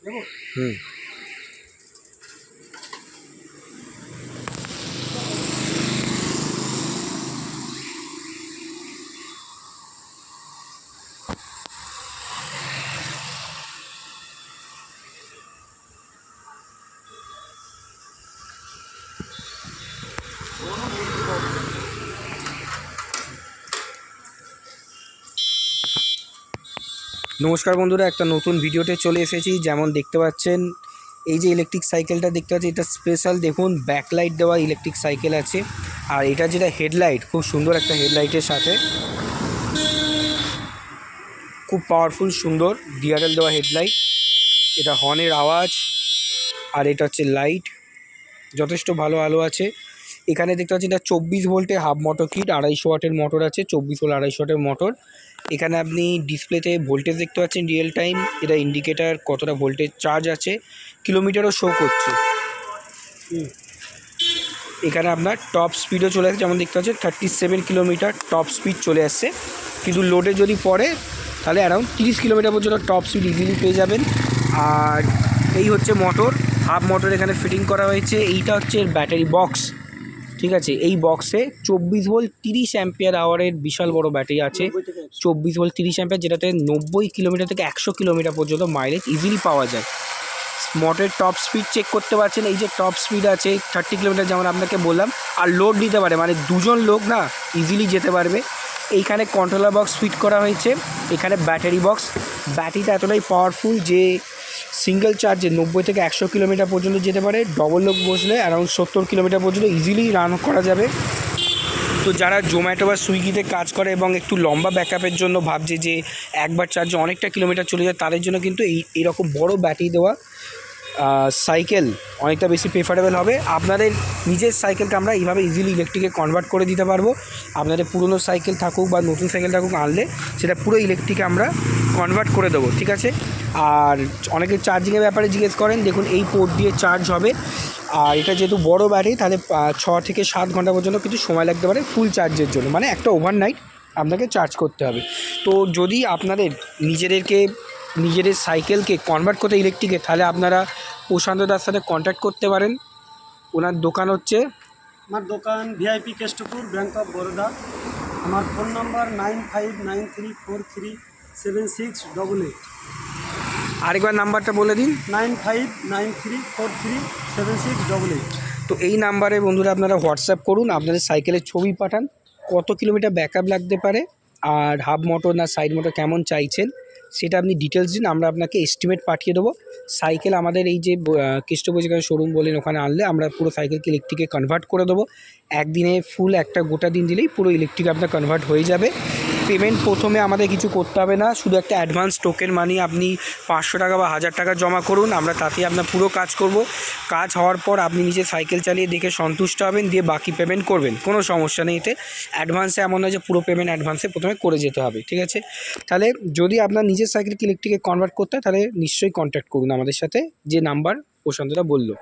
হুম। নমস্কার বন্ধুরা, একটা নতুন ভিডিওতে চলে এসেছি। যেমন দেখতে পাচ্ছেন, এই যে ইলেকট্রিক সাইকেলটা দেখতে পাচ্ছি, এটা স্পেশাল দেখুন ব্যাকলাইট দেওয়া ইলেকট্রিক সাইকেল আছে। আর এটা যেটা হেডলাইট, খুব সুন্দর একটা হেডলাইটের সাথে, খুব পাওয়ারফুল সুন্দর ডিআরএল দেওয়া হেডলাইট। এটা হর্নের আওয়াজ, আর এটা হচ্ছে লাইট, যথেষ্ট ভালো আলো আছে। এখানে দেখতে পাচ্ছি এটা 24 ভোল্টে হাফ মোটর কিট, 250 ওয়াটের মোটর আছে, 24 ভোল্ট 250 ওয়াটের মোটর। এখানে আপনি ডিসপ্লেতে ভোল্টেজ দেখতে পাচ্ছেন রিয়েল টাইম। এটা ইন্ডিকেটার কতটা ভোল্টেজ চার্জ আছে, কিলোমিটারও শো করছে। এখানে আপনার টপ স্পিডও চলে আসছে, যেমন দেখতে পাচ্ছেন 37 কিলোমিটার টপ স্পিড চলে আসছে। কিন্তু লোডে যদি পড়ে তাহলে অ্যারাউন্ড 30 কিলোমিটার পর্যন্ত টপ স্পিড ইজিলি পেয়ে যাবেন। আর এই হচ্ছে মোটর, হাফ মোটর এখানে ফিটিং করা হয়েছে। এইটা হচ্ছে ব্যাটারি বক্স, ঠিক আছে। এই বক্সে 24 ভোল্ট 30 অ্যাম্পিয়ার আওয়ারের বিশাল বড় ব্যাটারি আছে। 24 ভোল্ট 30 অ্যাম্পিয়ার, যেটাতে 90 কিলোমিটার থেকে 100 কিলোমিটার পর্যন্ত মাইলেজ ইজিলি পাওয়া যায়। মোটরের টপ স্পিড চেক করতে পারছেন, এই যে টপ স্পিড আছে 30 কিলোমিটার, যেমন আপনাকে বললাম। আর লোড নিতে পারে, মানে দুজন লোক না ইজিলি যেতে পারবে। এইখানে কন্ট্রোলার বক্স ফিট করা হয়েছে। এখানে ব্যাটারি বক্স, ব্যাটারিটা এতটাই পাওয়ারফুল যে সিঙ্গেল চার্জে 90 থেকে 100 কিলোমিটার পর্যন্ত যেতে পারে। ডবল লোক বসলে অ্যারাউন্ড 70 কিলোমিটার পর্যন্ত ইজিলি রান করা যাবে। তো যারা জোম্যাটো বা সুইগিতে কাজ করে এবং একটু লম্বা ব্যাকআপের জন্য ভাবছে যে একবার চার্জে অনেকটা কিলোমিটার চলে যায়, তাদের জন্য কিন্তু এইরকম বড় ব্যাটারি দেওয়া সাইকেল অনেকটা বেশি প্রেফারেবল হবে। আপনাদের নিজের সাইকেলকে আমরা এইভাবে ইজিলি ইলেকট্রিকে কনভার্ট করে দিতে পারবো। আপনাদের পুরনো সাইকেল থাকুক বা নতুন সাইকেল থাকুক, আনলে সেটা পুরো ইলেকট্রিকে আমরা কনভার্ট করে দেবো, ঠিক আছে। আর অনেকে চার্জিংয়ের ব্যাপারে জিজ্ঞেস করেন, দেখুন এই পোর্ট দিয়ে চার্জ হবে। আর এটা যেহেতু বড় ব্যাটারি, তাহলে 6 থেকে 7 ঘন্টা পর্যন্ত কিছু সময় লাগতে পারে ফুল চার্জের জন্য, মানে একটা ওভারনাইট আপনাকে চার্জ করতে হবে। তো যদি আপনাদের নিজেদের সাইকেলকে কনভার্ট করতে ইলেকট্রিকে, তাহলে আপনারা প্রশান্ত দার সাথে কন্ট্যাক্ট করতে পারেন। ওনার দোকান হচ্ছে, আমার দোকান VIP Keshtopur, bank of Baroda. আমার ফোন নাম্বার 9593437688। আরেকবার নাম্বারটা বলে দিন। 9593437688। তো এই নাম্বারে বন্ধুরা আপনারা হোয়াটসঅ্যাপ করুন, আপনাদের সাইকেলের ছবি পাঠান, কত কিলোমিটার ব্যাকআপ লাগতে পারে, আর হাফ মোটর না সাইড মোটর কেমন চাইছেন সেটা আপনি ডিটেলস দিন, আমরা আপনাকে এস্টিমেট পাঠিয়ে দেবো। সাইকেল আমাদের এই যে কেষ্টপুর যেখানে শোরুম বলেন, ওখানে আনলে আমরা পুরো সাইকেলকে ইলেকট্রিকে কনভার্ট করে দেবো। একদিনে ফুল একটা গোটা দিন দিলেই পুরো ইলেকট্রিক আপনার কনভার্ট হয়ে যাবে। পেমেন্ট প্রথমে আমাদের কিছু করতে হবে না, শুধু একটা অ্যাডভান্স টোকেন মানি আপনি 500 টাকা বা 1000 টাকা জমা করুন, আমরা তাতেই আপনার পুরো কাজ করব। কাজ হওয়ার পর আপনি নিজে সাইকেল চালিয়ে দেখে সন্তুষ্ট হবেন, দিয়ে বাকি পেমেন্ট করবেন, কোনো সমস্যা নেই এতে। অ্যাডভান্সে এমন নয় যে পুরো পেমেন্ট অ্যাডভান্সে প্রথমে করে যেতে হবে, ঠিক আছে। তাহলে যদি আপনার নিজের সাইকেলকে ইলেকট্রিকে কনভার্ট করতে হয়, তাহলে নিশ্চয়ই কন্ট্যাক্ট করুন আমাদের সাথে, যে নাম্বার প্রশান্তদা বললো।